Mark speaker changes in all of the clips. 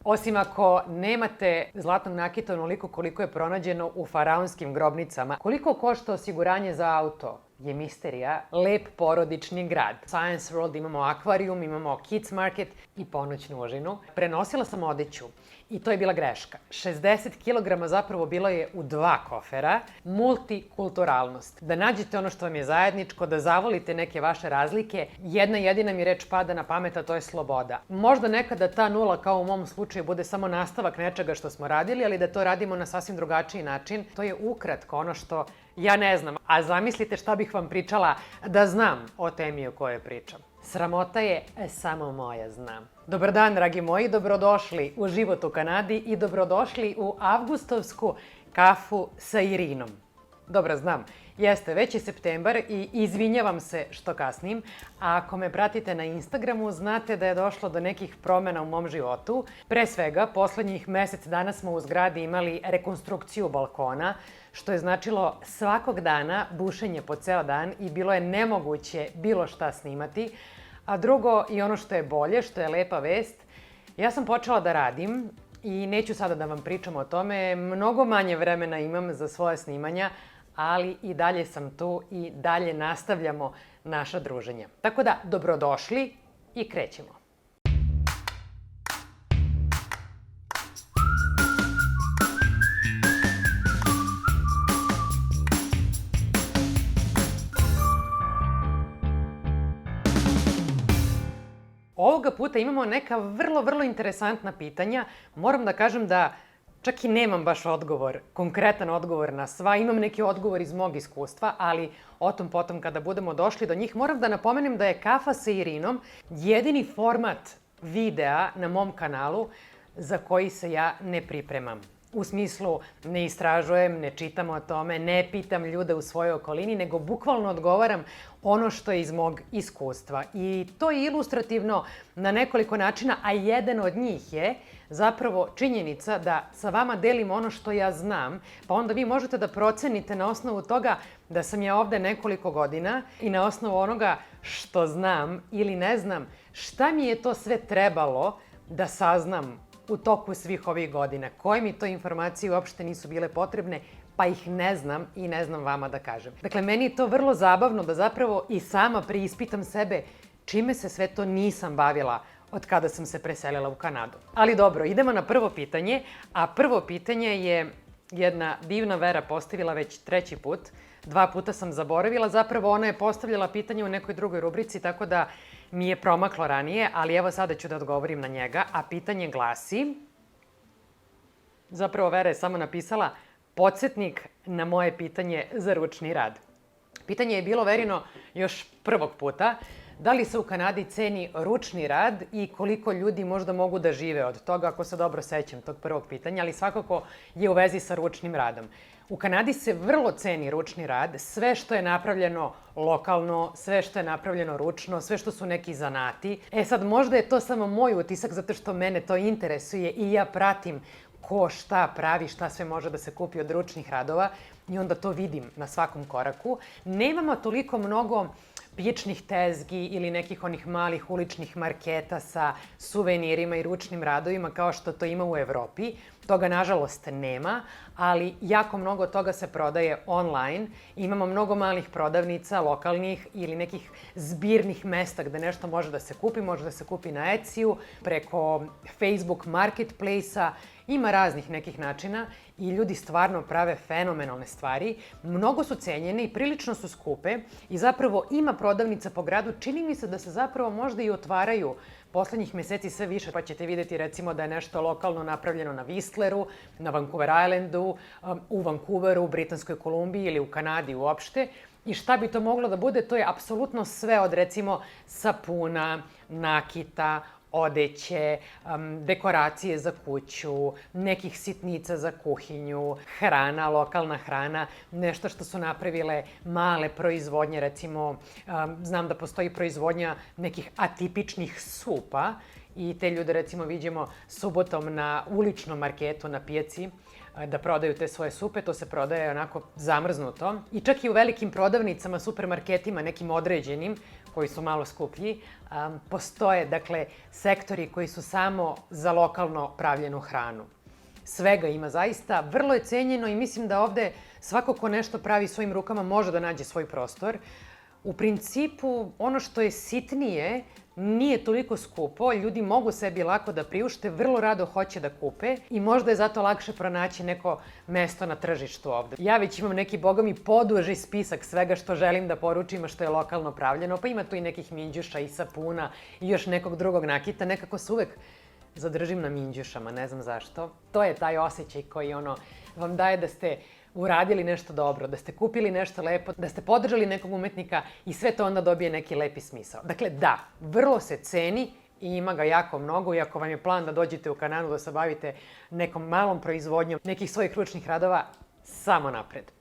Speaker 1: Osim ako nemate zlatnog nakita onoliko koliko je pronađeno u faraonskim grobnicama. Koliko košta osiguranje za auto? Je misterija. Lep porodični grad. Science World, imamo akvarijum, imamo Kids Market i ponoćnu užinu. Prenosila sam odeću i to je bila greška. 60 kg zapravo bilo je u 2 kofera. Multikulturalnost. Da nađete ono što vam je zajedničko, da zavolite neke vaše razlike. Jedna jedina mi reč pada na pamet, a to je sloboda. Možda nekada ta nula, kao u mom slučaju, bude samo nastavak nečega što smo radili, ali da to radimo na sasvim drugačiji način. To je ukratko ono što ja ne znam, a zamislite šta bih vam pričala da znam o temi o kojoj pričam. Sramota je samo moja znam. Dobar dan, dragi moji, dobrodošli u Život u Kanadi i dobrodošli u avgustovsku kafu sa Irinom. Dobro, znam, jeste, već je septembar i izvinjavam se što kasnim, a ako me pratite na Instagramu, znate da je došlo do nekih promena u mom životu. Pre svega, poslednjih mesec dana smo u zgradi imali rekonstrukciju balkona, što je značilo svakog dana bušenje po ceo dan i bilo je nemoguće bilo šta snimati. A drugo, i ono što je bolje, što je lepa vest, ja sam počela da radim i neću sada da vam pričam o tome, mnogo manje vremena imam za svoje snimanja, ali i dalje sam tu i dalje nastavljamo naša druženja. Tako da, dobrodošli i krećemo. Ovoga puta imamo neka vrlo interesantna pitanja. Moram da kažem da čak i nemam baš odgovor, konkretan odgovor na sva. Imam neki odgovor iz mog iskustva, ali o tom potom kada budemo došli do njih. Moram da napomenem da je Kafa sa Irinom jedini format videa na mom kanalu za koji se ja ne pripremam. U smislu, ne istražujem, ne čitam o tome, ne pitam ljude u svojoj okolini, nego bukvalno odgovaram ono što je iz mog iskustva. I to je ilustrativno na nekoliko načina, a jedan od njih je zapravo činjenica da sa vama delim ono što ja znam, pa onda vi možete da procenite na osnovu toga da sam ja ovde nekoliko godina i na osnovu onoga što znam ili ne znam, šta mi je to sve trebalo da saznam u toku svih ovih godina. Koje mi to informacije uopšte nisu bile potrebne, pa ih ne znam i ne znam vama da kažem. Dakle, meni je to vrlo zabavno da zapravo i sama preispitam sebe čime se sve to nisam bavila od kada sam se preselila u Kanadu. Ali dobro, idemo na prvo pitanje, a prvo pitanje je jedna divna Vera postavila već 3. put. 2 puta sam zaboravila, zapravo ona je postavljala pitanje u nekoj drugoj rubrici, tako da mi je promaklo ranije, ali evo sada ću da odgovorim na njega, a pitanje glasi... Zapravo Vera je samo napisala podsjetnik na moje pitanje za ručni rad. Pitanje je bilo Verino još prvog puta. Da li se u Kanadi ceni ručni rad i koliko ljudi možda mogu da žive od toga, ako se dobro sećam tog prvog pitanja, ali svakako je u vezi sa ručnim radom. U Kanadi se vrlo ceni ručni rad, sve što je napravljeno lokalno, sve što je napravljeno ručno, sve što su neki zanati. Sad, možda je to samo moj utisak zato što mene to interesuje i ja pratim ko šta pravi, šta sve može da se kupi od ručnih radova i onda to vidim na svakom koraku. Nemamo toliko mnogo pičnih tezgi ili nekih onih malih uličnih marketa sa suvenirima i ručnim radovima kao što to ima u Evropi. Toga, nažalost, nema, ali jako mnogo toga se prodaje online. Imamo mnogo malih prodavnica, lokalnih ili nekih zbirnih mesta gde nešto može da se kupi na Etsy-u, preko Facebook Marketplace-a. Ima raznih nekih načina i ljudi stvarno prave fenomenalne stvari. Mnogo su cenjene i prilično su skupe i zapravo ima prodavnica po gradu. Čini mi se da se zapravo možda i otvaraju poslednjih meseci sve više, pa ćete videti recimo da je nešto lokalno napravljeno na Whistleru, na Vancouver Islandu, u Vancouveru, u Britanskoj Kolumbiji ili u Kanadi uopšte. I šta bi to moglo da bude? To je apsolutno sve od recimo sapuna, nakita, odeće, dekoracije za kuću, nekih sitnica za kuhinju, hrana, lokalna hrana, nešto što su napravile male proizvodnje, recimo znam da postoji proizvodnja nekih atipičnih supa i te ljude recimo viđemo subotom na uličnom marketu na pijaci da prodaju te svoje supe, to se prodaje onako zamrznuto. I čak i u velikim prodavnicama, supermarketima, nekim određenim, koji su malo skuplji. Postoje, dakle, sektori koji su samo za lokalno pravljenu hranu. Svega ima zaista, vrlo je cenjeno i mislim da ovde svako ko nešto pravi svojim rukama može da nađe svoj prostor. U principu, ono što je sitnije nije toliko skupo, ljudi mogu sebi lako da priušte, vrlo rado hoće da kupe i možda je zato lakše pronaći neko mesto na tržištu ovde. Ja već imam neki, boga mi, poduži spisak svega što želim da poručim, a što je lokalno pravljeno, pa ima tu i nekih minđuša i sapuna i još nekog drugog nakita, nekako se uvek zadržim na minđušama, ne znam zašto. To je taj osjećaj koji vam daje da ste uradili nešto dobro, da ste kupili nešto lepo, da ste podržali nekog umetnika i sve to onda dobije neki lepi smisao. Dakle, da, vrlo se ceni i ima ga jako mnogo i ako vam je plan da dođete u Kanadu da se bavite nekom malom proizvodnjom nekih svojih ručnih radova, samo napred.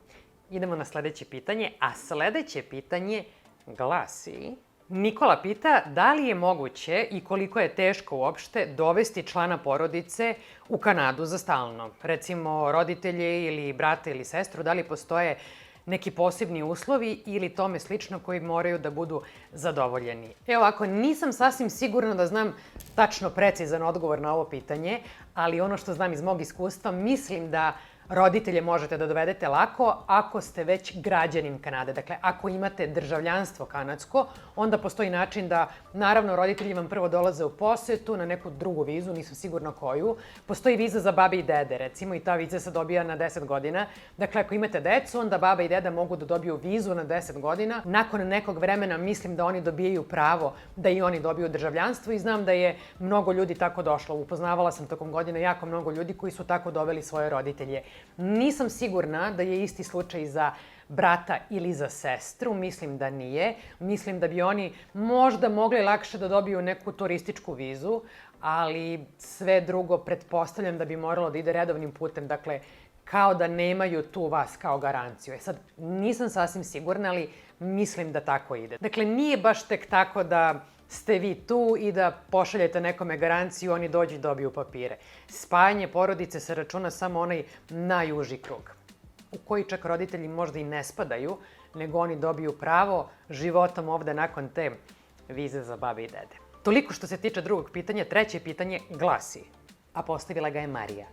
Speaker 1: Idemo na sledeće pitanje, a sledeće pitanje glasi... Nikola pita da li je moguće i koliko je teško uopšte dovesti člana porodice u Kanadu za stalno. Recimo roditelje ili brata ili sestru, da li postoje neki posebni uslovi ili tome slično koji moraju da budu zadovoljeni. Evo ovako, nisam sasvim sigurna da znam tačno precizan odgovor na ovo pitanje, ali ono što znam iz mog iskustva, mislim da roditelje možete da dovedete lako ako ste već građanin Kanade. Dakle, ako imate državljanstvo kanadsko, onda postoji način da, naravno, roditelji vam prvo dolaze u posetu na neku drugu vizu, nisam sigurna koju. Postoji viza za babe i dede, recimo, i ta viza se dobija na 10 godina. Dakle, ako imate decu, onda baba i deda mogu da dobiju vizu na 10 godina. Nakon nekog vremena mislim da oni dobijaju pravo da i oni dobiju državljanstvo i znam da je mnogo ljudi tako došlo. Upoznavala sam tokom godina jako mnogo ljudi koji su tako doveli svoje roditelje. Nisam sigurna da je isti slučaj za brata ili za sestru, mislim da nije. Mislim da bi oni možda mogli lakše da dobiju neku turističku vizu, ali sve drugo pretpostavljam da bi moralo da ide redovnim putem, dakle, kao da nemaju tu vas kao garanciju. Sad, nisam sasvim sigurna, ali mislim da tako ide. Dakle, nije baš tek tako da ste vi tu i da pošaljete nekome garanciju, oni dođu i dobiju papire. Spajanje porodice se računa samo onaj najuži krug, u koji čak roditelji možda i ne spadaju, nego oni dobiju pravo životom ovde nakon te vize za babe i dede. Toliko što se tiče drugog pitanja, treće pitanje glasi, a postavila ga je Marija.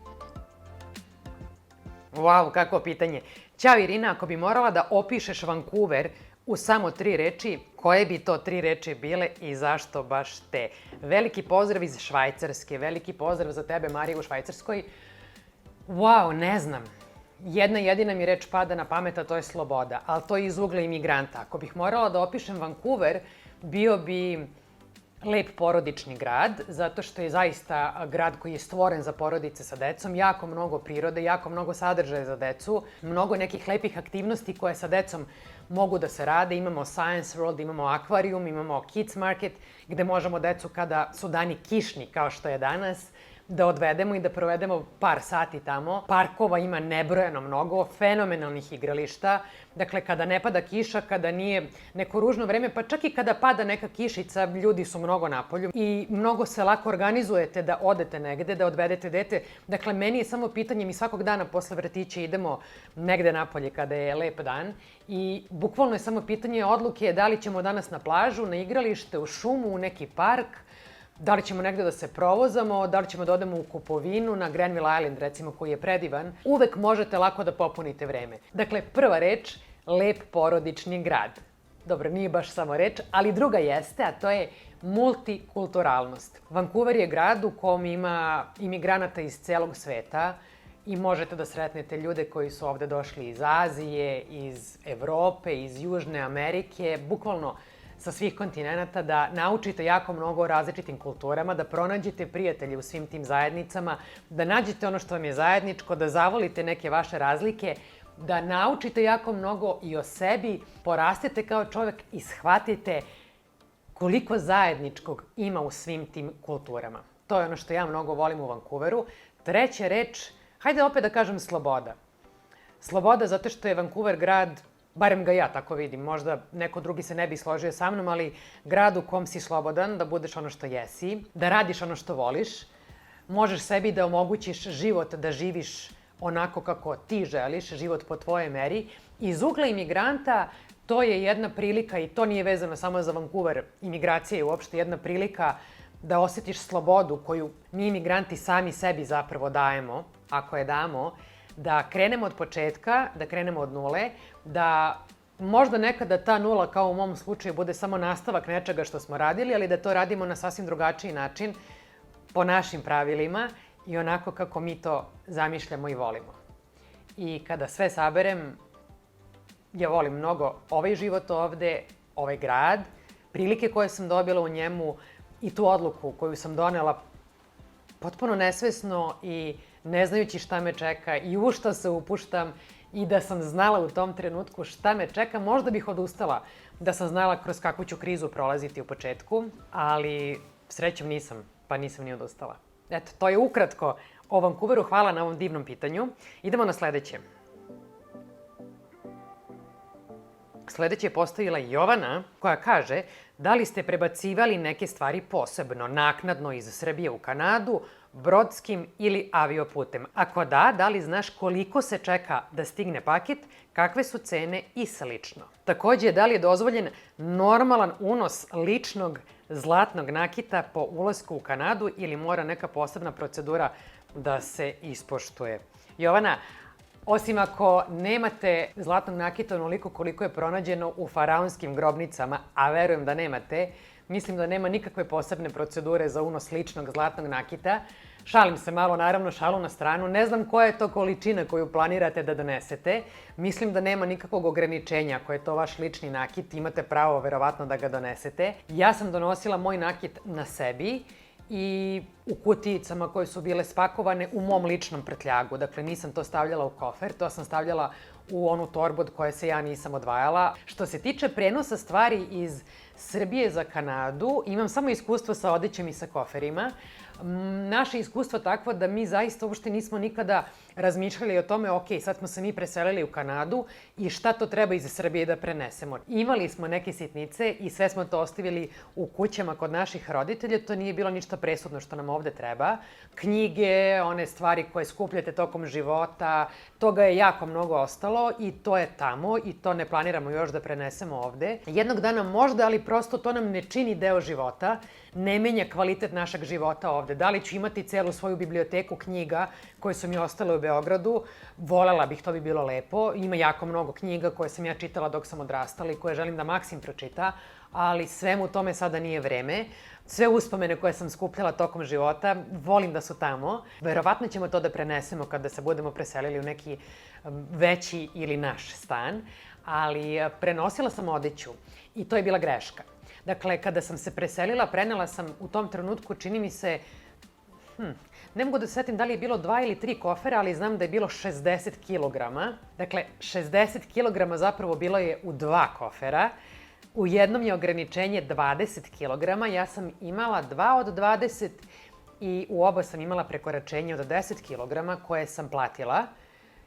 Speaker 1: Wow, kakvo pitanje. Ćao Irina, ako bi morala da opišeš Vancouver u samo 3 reči, koje bi to 3 reči bile i zašto baš te? Veliki pozdrav iz Švajcarske, veliki pozdrav za tebe, Marija, u Švajcarskoj. Wow, ne znam. Jedna jedina mi reč pada na pamet, a to je sloboda, ali to je iz ugla imigranta. Ako bih morala da opišem Vancouver, bio bi lep porodični grad, zato što je zaista grad koji je stvoren za porodice sa decom, jako mnogo prirode, jako mnogo sadržaja za decu, mnogo nekih lepih aktivnosti koje sa decom mogu da se rade. Imamo Science World, imamo akvarijum, imamo Kids Market, gde možemo decu kada su dani kišni, kao što je danas, da odvedemo i da provedemo par sati tamo. Parkova ima nebrojeno mnogo, fenomenalnih igrališta. Dakle, kada ne pada kiša, kada nije neko ružno vreme, pa čak i kada pada neka kišica, ljudi su mnogo napolju i mnogo se lako organizujete da odete negde, da odvedete dete. Dakle, meni je samo pitanje, mi svakog dana posle vrtića idemo negde napolje kada je lep dan i bukvalno je samo pitanje odluke da li ćemo danas na plažu, na igralište, u šumu, u neki park, da li ćemo negde da se provozamo, da li ćemo da odemo u kupovinu na Granville Island, recimo, koji je predivan. Uvek možete lako da popunite vreme. Dakle, prva reč, lep porodični grad. Dobro, nije baš samo reč, ali druga jeste, a to je multikulturalnost. Vancouver je grad u kom ima imigranata iz celog sveta i možete da sretnete ljude koji su ovde došli iz Azije, iz Evrope, iz Južne Amerike, bukvalno sa svih kontinenta, da naučite jako mnogo o različitim kulturama, da pronađete prijatelje u svim tim zajednicama, da nađete ono što vam je zajedničko, da zavolite neke vaše razlike, da naučite jako mnogo i o sebi, porastete kao čovek i shvatite koliko zajedničkog ima u svim tim kulturama. To je ono što ja mnogo volim u Vancouveru. Treća reč, hajde opet da kažem sloboda. Sloboda zato što je Vancouver grad, barem ga ja tako vidim, možda neko drugi se ne bi složio sa mnom, ali grad u kom si slobodan, da budeš ono što jesi, da radiš ono što voliš, možeš sebi da omogućiš život, da živiš onako kako ti želiš, život po tvojoj meri. Iz ugla imigranta to je jedna prilika, i to nije vezano samo za Vancouver, imigracija je uopšte jedna prilika da osjetiš slobodu koju mi imigranti sami sebi zapravo dajemo, ako je damo, da krenemo od početka, da krenemo od nule, da možda nekada ta nula, kao u mom slučaju, bude samo nastavak nečega što smo radili, ali da to radimo na sasvim drugačiji način, po našim pravilima i onako kako mi to zamišljamo i volimo. I kada sve saberem, ja volim mnogo ovaj život ovde, ovaj grad, prilike koje sam dobila u njemu i tu odluku koju sam donela potpuno nesvesno i ne znajući šta me čeka i u šta se upuštam, i da sam znala u tom trenutku šta me čeka, možda bih odustala da sam znala kroz kakvu ću krizu prolaziti u početku, ali srećom nisam, pa nisam ni odustala. Eto, to je ukratko o Vancouveru. Hvala na ovom divnom pitanju. Idemo na sledeće. Sledeće je postavila Jovana, koja kaže: da li ste prebacivali neke stvari posebno, naknadno iz Srbije u Kanadu, brodskim ili avioputem? Ako da li znaš koliko se čeka da stigne paket, kakve su cene i slično? Takođe, da li je dozvoljen normalan unos ličnog zlatnog nakita po ulasku u Kanadu ili mora neka posebna procedura da se ispoštuje? Jovana, osim ako nemate zlatnog nakita onoliko koliko je pronađeno u faraonskim grobnicama, a verujem da nemate, mislim da nema nikakve posebne procedure za unos ličnog zlatnog nakita. Šalim se malo, naravno, šalu na stranu. Ne znam koja je to količina koju planirate da donesete. Mislim da nema nikakvog ograničenja. Ako je to vaš lični nakit, imate pravo verovatno da ga donesete. Ja sam donosila moj nakit na sebi i u kutijicama koje su bile spakovane u mom ličnom prtljagu. Dakle, nisam to stavljala u kofer, to sam stavljala u onu torbu od koje se ja nisam odvajala. Što se tiče prenosa stvari iz Srbije za Kanadu, imam samo iskustvo sa odećem i sa koferima. Naše iskustvo je takvo da mi zaista uopšte nismo nikada razmišljali o tome, ok, sad smo se mi preselili u Kanadu i šta to treba iz Srbije da prenesemo. Imali smo neke sitnice i sve smo to ostavili u kućama kod naših roditelja, to nije bilo ništa presudno što nam ovde treba. Knjige, one stvari koje skupljate tokom života, toga je jako mnogo ostalo i to je tamo i to ne planiramo još da prenesemo ovde. Jednog dana možda, ali prosto to nam ne čini deo života, ne menja kvalitet našeg života ovde. Da li ću imati celu svoju biblioteku knjiga koje su mi ostale u Beogradu? Volela bih, to bi bilo lepo. Ima jako mnogo knjiga koje sam ja čitala dok sam odrastala i koje želim da Maksim pročita, ali svemu tome sada nije vreme. Sve uspomene koje sam skupljala tokom života, volim da su tamo. Verovatno ćemo to da prenesemo kada se budemo preselili u neki veći ili naš stan, ali prenosila sam odeću i to je bila greška. Dakle, kada sam se preselila, prenela sam u tom trenutku, čini mi se, ne mogu da se setim da li je bilo 2 ili 3 kofera, ali znam da je bilo 60 kilograma. Dakle, 60 kilograma zapravo bilo je u 2 kofera. U jednom je ograničenje 20 kilograma, ja sam imala 2 od 20 i u oba sam imala prekoračenje od 10 kilograma koje sam platila.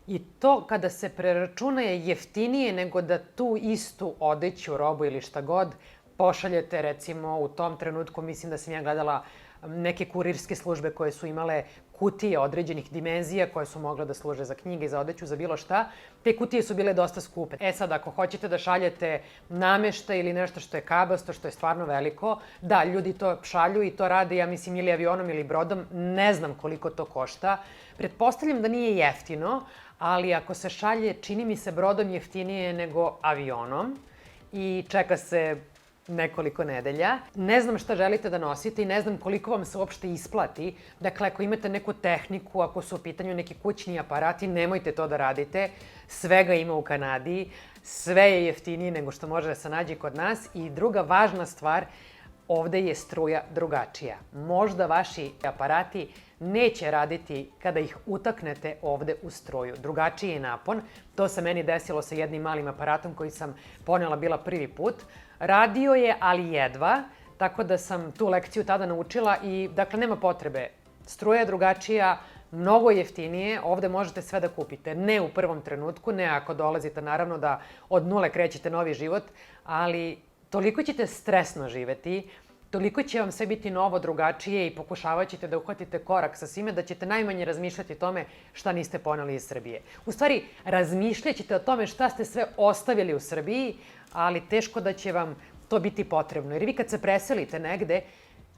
Speaker 1: I to kada se preračuna je jeftinije nego da tu istu odeću, robu ili šta god pošaljete, recimo u tom trenutku mislim da sam ja gledala neke kurirske službe koje su imale kutije određenih dimenzija koje su mogle da služe za knjige, za odeću, za bilo šta. Te kutije su bile dosta skupe. E sad, ako hoćete da šaljete nameštaj ili nešto što je kabasto, što je stvarno veliko, da, ljudi to šalju i to rade, ja mislim, ili avionom ili brodom, ne znam koliko to košta. Pretpostavljam da nije jeftino, ali ako se šalje, čini mi se brodom jeftinije nego avionom i čeka se nekoliko nedelja. Ne znam šta želite da nosite i ne znam koliko vam se uopšte isplati. Dakle, ako imate neku tehniku, ako su u pitanju neki kućni aparati, nemojte to da radite. Svega ima u Kanadi, sve je jeftinije nego što može da se nađe kod nas. I druga važna stvar, ovde je struja drugačija. Možda vaši aparati neće raditi kada ih utaknete ovde u struju. Drugačiji je napon. To se meni desilo sa jednim malim aparatom koji sam ponela bila prvi put. Radio je, ali jedva, tako da sam tu lekciju tada naučila i, dakle, nema potrebe. Struja je drugačija, mnogo jeftinije, ovde možete sve da kupite. Ne u prvom trenutku, ne ako dolazite, naravno, da od nule krećete novi život, ali toliko ćete stresno živeti, toliko će vam sve biti novo, drugačije i pokušavat ćete da uhvatite korak sa svime, da ćete najmanje razmišljati o tome šta niste poneli iz Srbije. U stvari, razmišljat ćete o tome šta ste sve ostavili u Srbiji, ali teško da će vam to biti potrebno. Jer vi kad se preselite negde,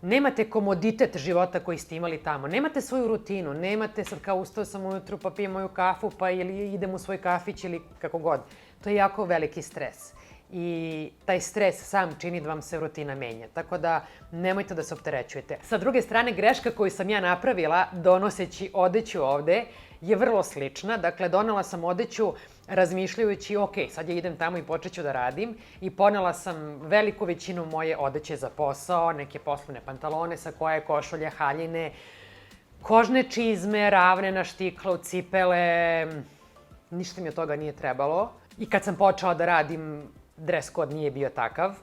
Speaker 1: nemate komoditet života koji ste imali tamo. Nemate svoju rutinu, nemate sad kao ustao sam ujutru pa pijem moju kafu pa ili idem u svoj kafić ili kako god. To je jako veliki stres. I taj stres sam čini da vam se rutina menja. Tako da nemojte da se opterećujete. Sa druge strane, greška koju sam ja napravila donoseći odeću ovde je vrlo slična. Dakle, donela sam odeću razmišljajući, ok, sad ja idem tamo i počeću da radim i ponela sam veliku većinu moje odeće za posao, neke poslovne pantalone, sakoje, košulje, haljine, kožne čizme, ravne na štiklu, cipele, ništa mi od toga nije trebalo. I kad sam počela da radim, dress code nije bio takav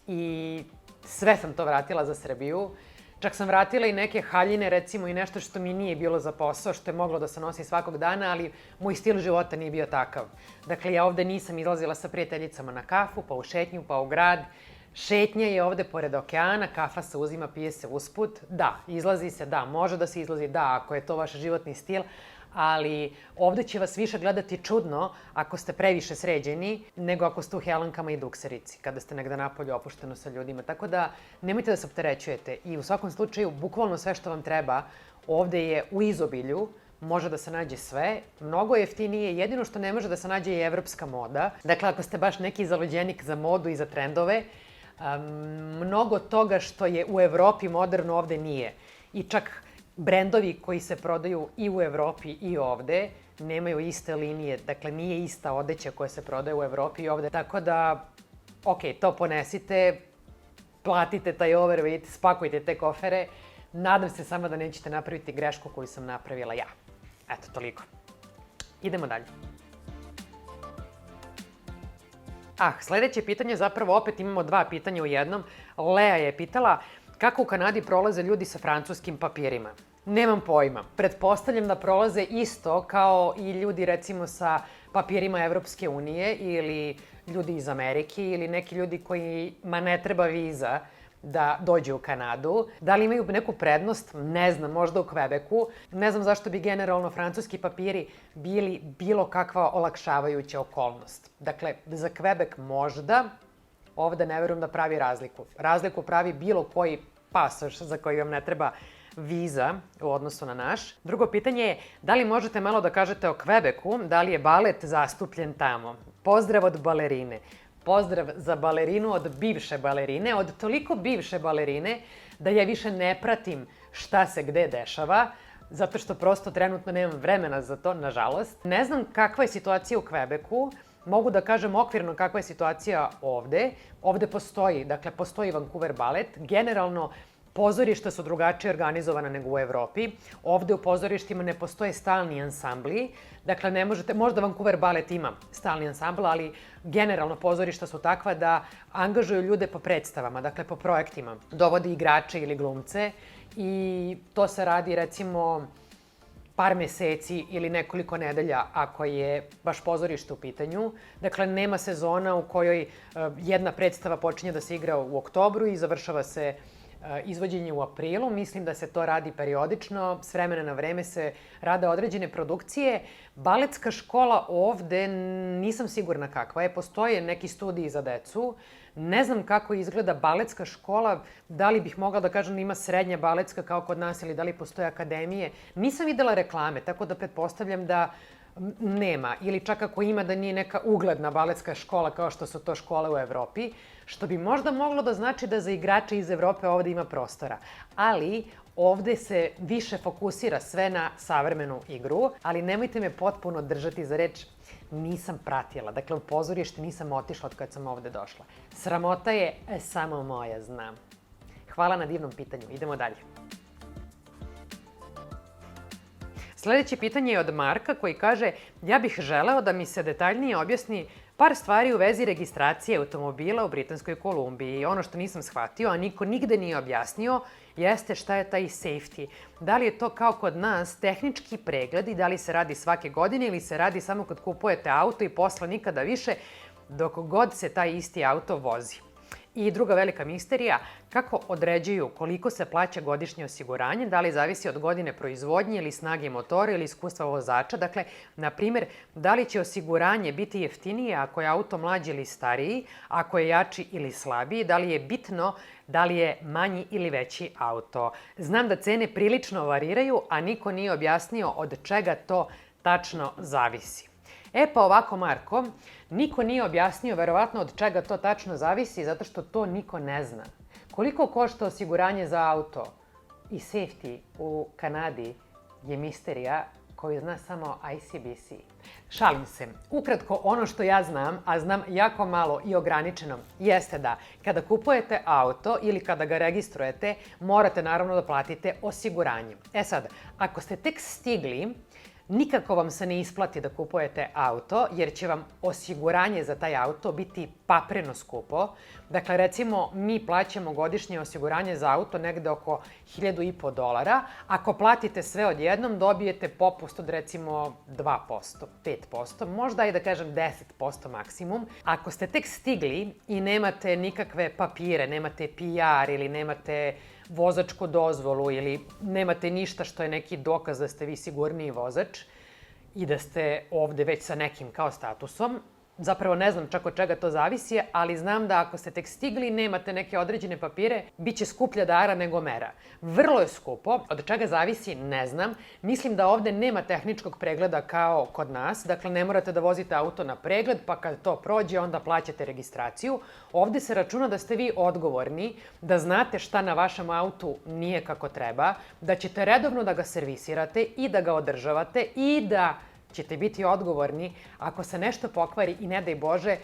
Speaker 1: i sve sam to vratila za Srbiju. Čak sam vratila i neke haljine, recimo, i nešto što mi nije bilo za posao, što je moglo da se nosi svakog dana, ali moj stil života nije bio takav. Dakle, ja ovde nisam izlazila sa prijateljicama na kafu, pa u šetnju, pa u grad. Šetnja je ovde pored okeana, kafa se uzima, pije se usput. Da, izlazi se, da, može da se izlazi, da, ako je to vaš životni stil, ali ovde će vas više gledati čudno ako ste previše sređeni nego ako ste u helankama i dukserici, kada ste negde napolju opušteno sa ljudima. Tako da nemojte da se opterećujete i u svakom slučaju bukvalno sve što vam treba ovde je u izobilju, može da se nađe sve, mnogo jeftinije, jedino što ne može da se nađe je evropska moda. Dakle, ako ste baš neki zaljuđenik za modu i za trendove, mnogo toga što je u Evropi moderno ovde nije. I čak brendovi koji se prodaju i u Evropi i ovde nemaju iste linije, dakle nije ista odeća koja se prodaje u Evropi i ovde. Tako da, ok, to ponesite, platite taj overweight, spakujte te kofere. Nadam se samo da nećete napraviti grešku koju sam napravila ja. Eto, toliko. Idemo dalje. Sledeće pitanje, zapravo opet imamo dva pitanja u jednom. Lea je pitala kako u Kanadi prolaze ljudi sa francuskim papirima. Nemam pojma. Pretpostavljam da prolaze isto kao i ljudi recimo sa papirima Evropske unije ili ljudi iz Amerike ili neki ljudi kojima ne treba viza da dođu u Kanadu. Da li imaju neku prednost? Ne znam, možda u Kvebeku. Ne znam zašto bi generalno francuski papiri bili bilo kakva olakšavajuća okolnost. Dakle, za Kvebek možda, ovde ne verujem da pravi razliku. Razliku pravi bilo koji pasoš za koji vam ne treba viza u odnosu na naš. Drugo pitanje je da li možete malo da kažete o Kvebeku, da li je balet zastupljen tamo? Pozdrav od balerine. Pozdrav za balerinu od bivše balerine, od toliko bivše balerine da ja više ne pratim šta se gde dešava, zato što prosto trenutno nemam vremena za to, nažalost. Ne znam kakva je situacija u Kvebeku, mogu da kažem okvirno kakva je situacija ovde. Ovde postoji, dakle, postoji Vancouver balet. Generalno, pozorišta su drugačije organizovana nego u Evropi. Ovde u pozorištima ne postoje stalni ansambli. Dakle, ne možete, možda Vancouver balet ima stalni ansambl, ali generalno pozorišta su takva da angažuju ljude po predstavama, dakle po projektima. Dovode igrače ili glumce i to se radi recimo par meseci ili nekoliko nedelja ako je baš pozorište u pitanju. Dakle, nema sezona u kojoj jedna predstava počinje da se igra u oktobru i završava se izvođenje u aprilu. Mislim da se to radi periodično, s vremena na vreme se rade određene produkcije. Baletska škola ovde, nisam sigurna kakva je, postoje neki studiji za decu. Ne znam kako izgleda baletska škola, da li bih mogla da kažem da ima srednja baletska kao kod nas ili da li postoje akademije. Nisam videla reklame, tako da pretpostavljam da nema. Ili čak ako ima da nije neka ugledna baletska škola kao što su to škole u Evropi, što bi možda moglo da znači da za igrače iz Evrope ovde ima prostora. Ali ovde se više fokusira sve na savremenu igru, ali nemojte me potpuno držati za reč, nisam pratila. Dakle, u pozorište nisam otišla od kad sam ovde došla. Sramota je samo moja, znam. Hvala na divnom pitanju. Idemo dalje. Sledeće pitanje je od Marka koji kaže ja bih želeo da mi se detaljnije objasni par stvari u vezi registracije automobila u Britanskoj Kolumbiji. Ono što nisam shvatio, a niko nigde nije objasnio, jeste šta je taj safety. Da li je to kao kod nas tehnički pregled i da li se radi svake godine ili se radi samo kad kupujete auto i posle nikada više dok god se taj isti auto vozi. I druga velika misterija, kako određuju koliko se plaća godišnje osiguranje, da li zavisi od godine proizvodnje ili snage motora ili iskustva vozača. Dakle, na primjer, da li će osiguranje biti jeftinije ako je auto mlađi ili stariji, ako je jači ili slabiji, da li je bitno da li je manji ili veći auto. Znam da cene prilično variraju, a niko nije objasnio od čega to tačno zavisi. Pa ovako, Marko, niko nije objasnio verovatno od čega to tačno zavisi, zato što to niko ne zna. Koliko košta osiguranje za auto i safety u Kanadi je misterija koju zna samo ICBC. Šalim se. Ukratko, ono što ja znam, a znam jako malo i ograničeno, jeste da kada kupujete auto ili kada ga registrujete, morate naravno da platite osiguranje. Sad, ako ste tek stigli, nikako vam se ne isplati da kupujete auto, jer će vam osiguranje za taj auto biti papreno skupo. Dakle, recimo, mi plaćamo godišnje osiguranje za auto negde oko $1.500. Ako platite sve odjednom, dobijete popust od recimo 2%, 5%, možda i da kažem 10% maksimum. Ako ste tek stigli i nemate nikakve papire, nemate PR ili nemate vozačku dozvolu ili nemate ništa što je neki dokaz da ste vi sigurniji vozač i da ste ovde već sa nekim kao statusom, zapravo ne znam čak od čega to zavisi, ali znam da ako ste tek stigli i nemate neke određene papire, bit će skuplja dara nego mera. Vrlo je skupo, od čega zavisi ne znam. Mislim da ovde nema tehničkog pregleda kao kod nas, dakle ne morate da vozite auto na pregled, pa kad to prođe onda plaćate registraciju. Ovde se računa da ste vi odgovorni, da znate šta na vašem autu nije kako treba, da ćete redovno da ga servisirate i da ga održavate i da ćete biti odgovorni ako se nešto pokvari i ne daj Bože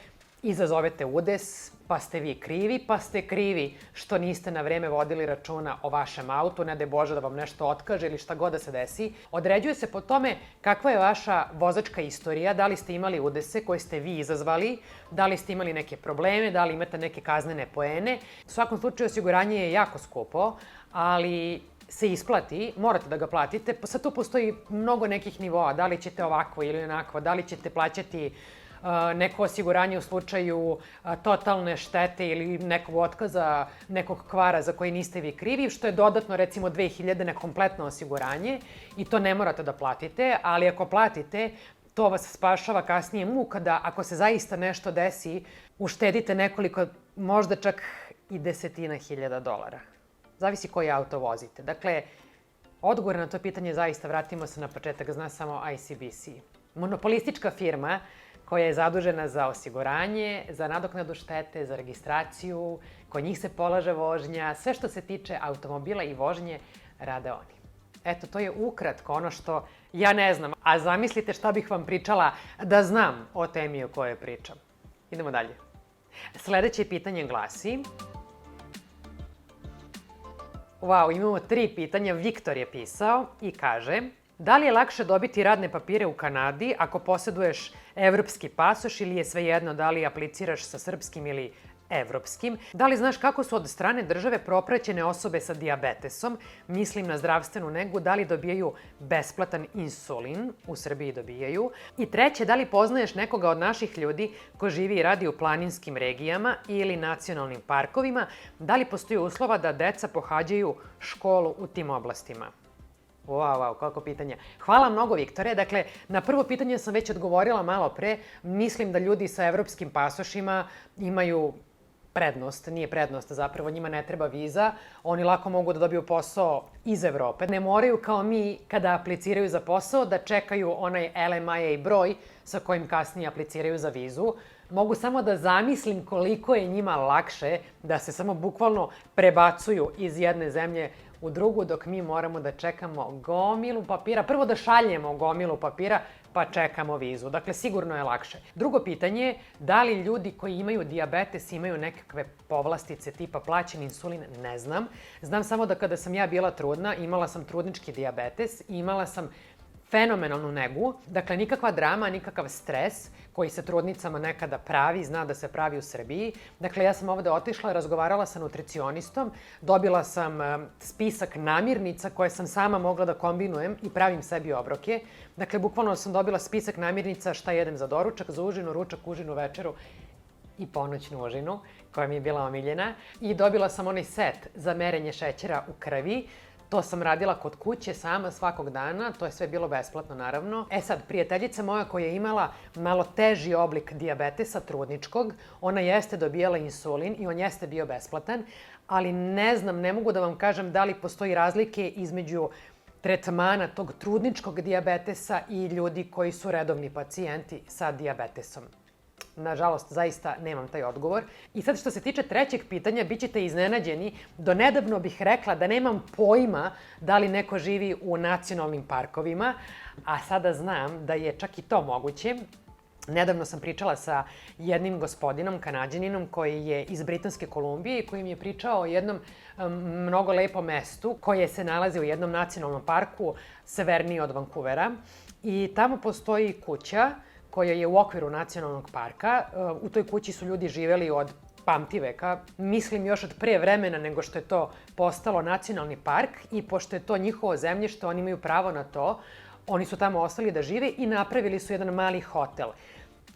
Speaker 1: izazovete udes, pa ste vi krivi, pa ste krivi što niste na vreme vodili računa o vašem autu, ne daj Bože da vam nešto otkaže ili šta god da se desi. Određuje se po tome kakva je vaša vozačka istorija, da li ste imali udese koje ste vi izazvali, da li ste imali neke probleme, da li imate neke kaznene poene. U svakom slučaju osiguranje je jako skupo, ali se isplati, morate da ga platite. Sad tu postoji mnogo nekih nivoa, da li ćete ovako ili onako, da li ćete plaćati neko osiguranje u slučaju totalne štete ili nekog otkaza, nekog kvara za koji niste vi krivi, što je dodatno recimo 2000 na kompletno osiguranje i to ne morate da platite, ali ako platite, to vas spašava kasnije muka da ako se zaista nešto desi, uštedite nekoliko, možda čak i $10.000. Zavisi koji auto vozite. Dakle, odgovor na to pitanje zaista, vratimo se na početak, zna samo ICBC. Monopolistička firma koja je zadužena za osiguranje, za nadoknadu štete, za registraciju, kod njih se polaže vožnja, sve što se tiče automobila i vožnje rade oni. Eto, to je ukratko ono što ja ne znam, a zamislite šta bih vam pričala da znam o temi o kojoj pričam. Idemo dalje. Sledeće pitanje glasi... Wow, imamo 3 pitanja. Viktor je pisao i kaže: da li je lakše dobiti radne papire u Kanadi ako poseduješ evropski pasoš ili je svejedno da li apliciraš sa srpskim ili evropskim? Da li znaš kako su od strane države propraćene osobe sa dijabetesom, mislim na zdravstvenu negu, da li dobijaju besplatan insulin, u Srbiji dobijaju? I treće, da li poznaješ nekoga od naših ljudi ko živi i radi u planinskim regijama ili nacionalnim parkovima? Da li postoji uslova da deca pohađaju školu u tim oblastima? Wow, koliko pitanja. Hvala mnogo, Viktore. Dakle, na prvo pitanje sam već odgovorila malo pre. Mislim da ljudi sa evropskim pasošima imaju prednost, nije prednost, zapravo njima ne treba viza, oni lako mogu da dobiju posao iz Evrope. Ne moraju kao mi kada apliciraju za posao da čekaju onaj LMIA broj sa kojim kasnije apliciraju za vizu. Mogu samo da zamislim koliko je njima lakše da se samo bukvalno prebacuju iz jedne zemlje u drugu, dok mi moramo da čekamo gomilu papira. Prvo da šaljemo gomilu papira, pa čekamo vizu. Dakle, sigurno je lakše. Drugo pitanje je da li ljudi koji imaju dijabetes imaju nekakve povlastice tipa plaćen insulin? Ne znam. Znam samo da kada sam ja bila trudna, imala sam trudnički dijabetes i imala sam fenomenalnu negu. Dakle, nikakva drama, nikakav stres koji se trudnicama nekada pravi, zna da se pravi u Srbiji. Dakle, ja sam ovde otišla, razgovarala sa nutricionistom, dobila sam spisak namirnica koje sam sama mogla da kombinujem i pravim sebi obroke. Dakle, bukvalno sam dobila spisak namirnica šta jedem za doručak, za užinu, ručak, užinu, večeru i ponoćnu užinu, koja mi je bila omiljena. I dobila sam onaj set za merenje šećera u krvi. To sam radila kod kuće sama svakog dana, to je sve bilo besplatno naravno. E sad, prijateljica moja koja je imala malo teži oblik dijabetesa trudničkog, ona jeste dobijala insulin i on jeste bio besplatan, ali ne znam, ne mogu da vam kažem da li postoji razlike između tretmana tog trudničkog dijabetesa i ljudi koji su redovni pacijenti sa dijabetesom. Nažalost, zaista nemam taj odgovor. I sad što se tiče trećeg pitanja, bit ćete iznenađeni. Do nedavno bih rekla da nemam pojma da li neko živi u nacionalnim parkovima, a sada znam da je čak i to moguće. Nedavno sam pričala sa jednim gospodinom, Kanađaninom, koji je iz Britanske Kolumbije i koji mi je pričao o jednom mnogo lepom mestu koje se nalazi u jednom nacionalnom parku severnije od Vancouvera. I tamo postoji kuća koja je u okviru nacionalnog parka. U toj kući su ljudi živeli od pamtiveka, mislim još od pre vremena nego što je to postalo nacionalni park i pošto je to njihovo zemljište, oni imaju pravo na to. Oni su tamo ostali da žive i napravili su jedan mali hotel.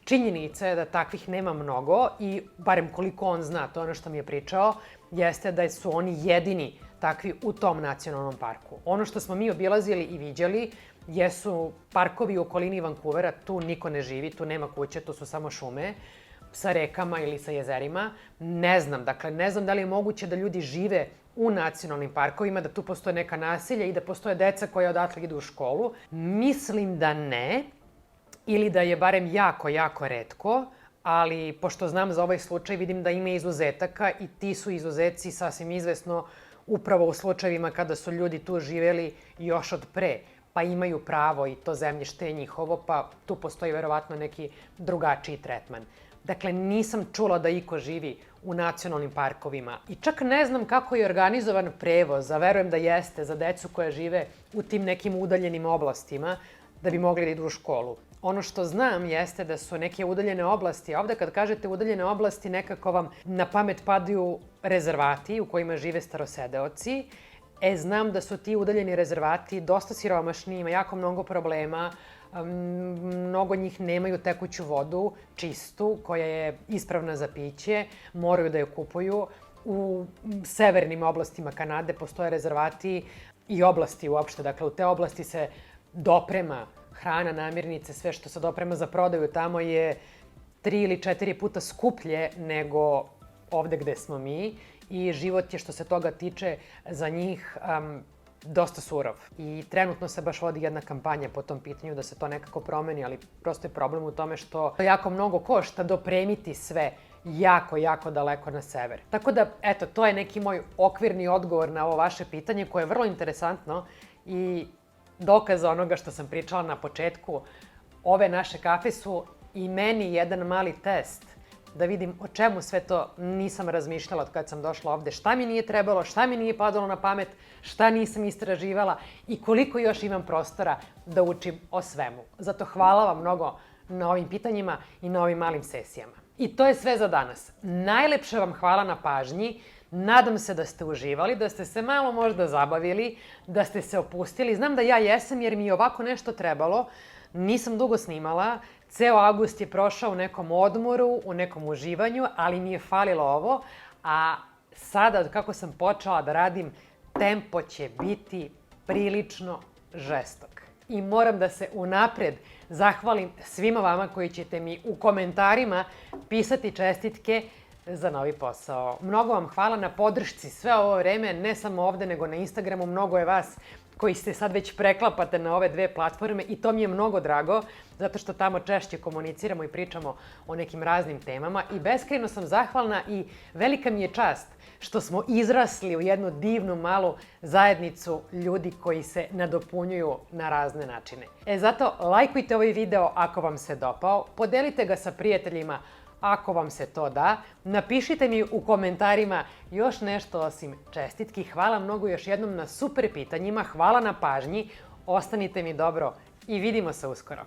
Speaker 1: Činjenica je da takvih nema mnogo i, barem koliko on zna, to je ono što mi je pričao, jeste da su oni jedini takvi u tom nacionalnom parku. Ono što smo mi obilazili i viđali jesu parkovi u okolini Vancouvera, tu niko ne živi, tu nema kuće, tu su samo šume sa rekama ili sa jezerima. Ne znam da li je moguće da ljudi žive u nacionalnim parkovima, da tu postoje neka naselja i da postoje deca koja odatle idu u školu. Mislim da ne, ili da je barem jako, jako retko, ali pošto znam za ovaj slučaj, vidim da ima izuzetaka i ti su izuzeci sasvim izvesno upravo u slučajevima kada su ljudi tu živeli još od pre, pa imaju pravo i to zemljište je njihovo, pa tu postoji verovatno neki drugačiji tretman. Dakle, nisam čula da iko živi u nacionalnim parkovima i čak ne znam kako je organizovan prevoz, a verujem da jeste za decu koja žive u tim nekim udaljenim oblastima da bi mogli da idu u školu. Ono što znam jeste da su neke udaljene oblasti, a ovde kad kažete udaljene oblasti nekako vam na pamet padaju rezervati u kojima žive starosedeoci. Znam da su ti udaljeni rezervati dosta siromašni, ima jako mnogo problema, mnogo njih nemaju tekuću vodu, čistu, koja je ispravna za piće, moraju da je kupuju. U severnim oblastima Kanade postoje rezervati i oblasti uopšte, dakle u te oblasti se doprema hrana, namirnice, sve što se doprema za prodaju tamo je 3 ili 4 puta skuplje nego ovde gde smo mi i život je što se toga tiče za njih dosta surov. I trenutno se baš vodi jedna kampanja po tom pitanju da se to nekako promeni, ali prosto je problem u tome što jako mnogo košta dopremiti sve jako, jako daleko na sever. Tako da, eto, to je neki moj okvirni odgovor na ovo vaše pitanje koje je vrlo interesantno i dokaz onoga što sam pričala na početku. Ove naše kafe su i meni jedan mali test da vidim o čemu sve to nisam razmišljala od kad sam došla ovde, šta mi nije trebalo, šta mi nije padalo na pamet, šta nisam istraživala i koliko još imam prostora da učim o svemu. Zato hvala vam mnogo na ovim pitanjima i na ovim malim sesijama. I to je sve za danas. Najlepše vam hvala na pažnji. Nadam se da ste uživali, da ste se malo možda zabavili, da ste se opustili. Znam da ja jesam jer mi je ovako nešto trebalo. Nisam dugo snimala. Ceo avgust je prošao u nekom odmoru, u nekom uživanju, ali mi je falilo ovo. A sada, kako sam počela da radim, tempo će biti prilično žestok. I moram da se unapred zahvalim svima vama koji ćete mi u komentarima pisati čestitke za novi posao. Mnogo vam hvala na podršci sve ovo vreme, ne samo ovde, nego na Instagramu. Mnogo je vas koji se sad već preklapate na ove dve platforme i to mi je mnogo drago, zato što tamo češće komuniciramo i pričamo o nekim raznim temama i beskrajno sam zahvalna i velika mi je čast što smo izrasli u jednu divnu malu zajednicu ljudi koji se nadopunjuju na razne načine. Zato lajkujte ovaj video ako vam se dopao, podelite ga sa prijateljima ako vam se to da, napišite mi u komentarima još nešto osim čestitki. Hvala mnogo još jednom na super pitanjima, hvala na pažnji, ostanite mi dobro i vidimo se uskoro.